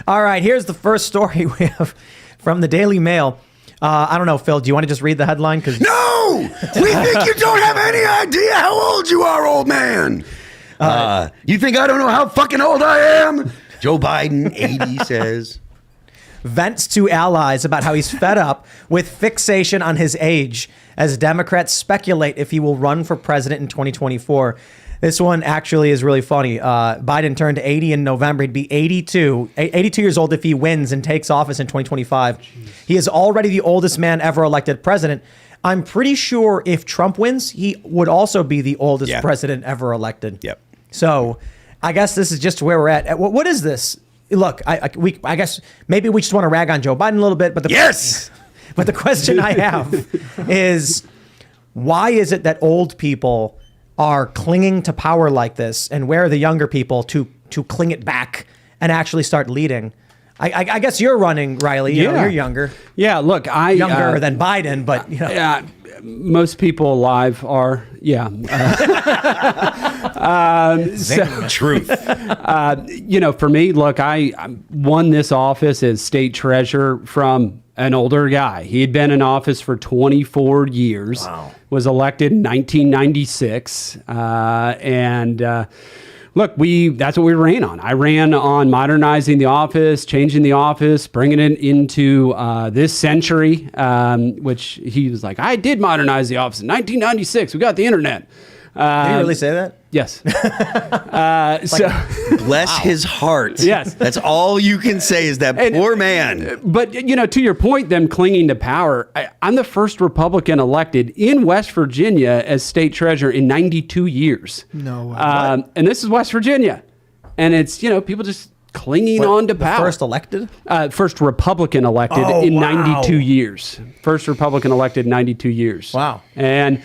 All right, here's the first story we have from the Daily Mail. I don't know, Phil, do you want to just read the headline? No! We think you don't have any idea how old you are, old man. You think I don't know how fucking old I am? Joe Biden, 80, says. Vents to allies about how he's fed up with fixation on his age as Democrats speculate if he will run for president in 2024. This one actually is really funny. Biden turned 80 in November. He'd be 82 years old if he wins and takes office in 2025. Jeez. He is already the oldest man ever elected president. I'm pretty sure if Trump wins, he would also be the oldest president ever elected. Yep. So I guess this is just where we're at. What is this? Look, I guess maybe we just want to rag on Joe Biden a little bit. But but the question I have is, why is it that old people are clinging to power like this, and where are the younger people to cling it back and actually start leading? I guess you're running, Riley. You know, you're younger. Yeah, look, younger than Biden, but you know. Yeah, most people alive are. Yeah. Truth. For me, look, I won this office as state treasurer from an older guy. He had been in office for 24 years. Wow. Was elected in 1996, look, that's what we ran on. I ran on modernizing the office, changing the office, bringing it into this century, which he was like, I did modernize the office in 1996. We got the internet. Did he really say that? Yes. Bless his heart. Yes. That's all you can say is that poor man. But, to your point, them clinging to power, I'm the first Republican elected in West Virginia as state treasurer in 92 years. No way. And this is West Virginia. And it's, people just clinging on to power. First elected? First Republican elected in 92 years. First Republican elected in 92 years. Wow. And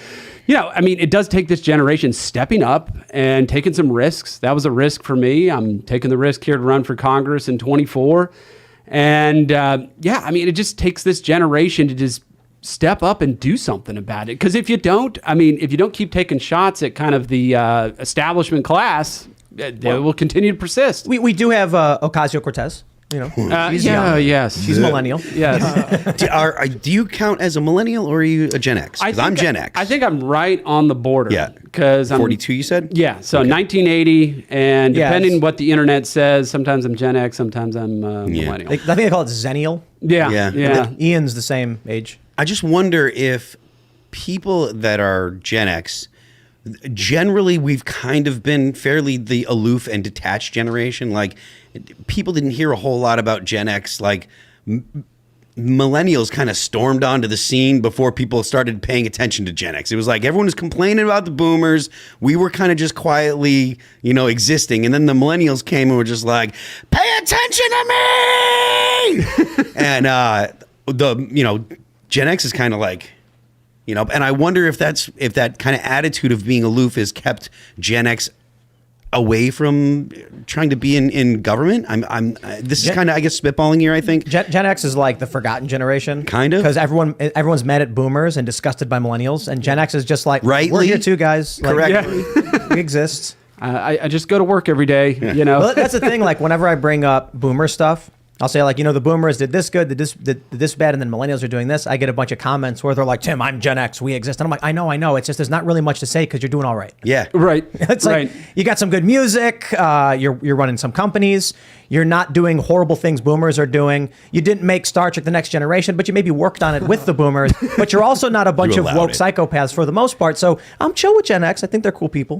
it does take this generation stepping up and taking some risks. That was a risk for me. I'm taking the risk here to run for Congress in 24. And it just takes this generation to just step up and do something about it. Because if you don't keep taking shots at kind of the establishment class, they will continue to persist. We do have Ocasio-Cortez. She's young. Yes. She's millennial. Yes. Do you count as a millennial or are you a Gen X? Because I'm Gen X. I think I'm right on the border. Yeah. Because I'm 42, you said? Yeah. So 1980, and depending what the internet says, sometimes I'm Gen X, sometimes I'm millennial. I think they call it Zennial. Yeah. Ian's the same age. I just wonder if people that are Gen X, generally we've kind of been fairly the aloof and detached generation. Like, people didn't hear a whole lot about Gen X. Like, millennials kind of stormed onto the scene before people started paying attention to Gen X. It was like everyone was complaining about the boomers. We were kind of just quietly, existing. And then the millennials came and were just like, pay attention to me! And Gen X is kind of like, and I wonder if that kind of attitude of being aloof has kept Gen X away from trying to be in government. This is kind of, I guess, spitballing here, I think. Gen X is like the forgotten generation. Kind of. Because everyone's mad at boomers and disgusted by millennials. And Gen X is just like, we're here too, guys. Correct. We exist. I just go to work every day, Well, that's the thing. Like, whenever I bring up boomer stuff, I'll say, like, the boomers did this good, did this bad, and then millennials are doing this. I get a bunch of comments where they're like, Tim, I'm Gen X, we exist. And I'm like, I know. It's just there's not really much to say because you're doing all right. Yeah. Right. It's like, you got some good music, you're running some companies, you're not doing horrible things boomers are doing. You didn't make Star Trek The Next Generation, but you maybe worked on it with the boomers. But you're also not a bunch of woke psychopaths for the most part. So I'm chill with Gen X. I think they're cool people.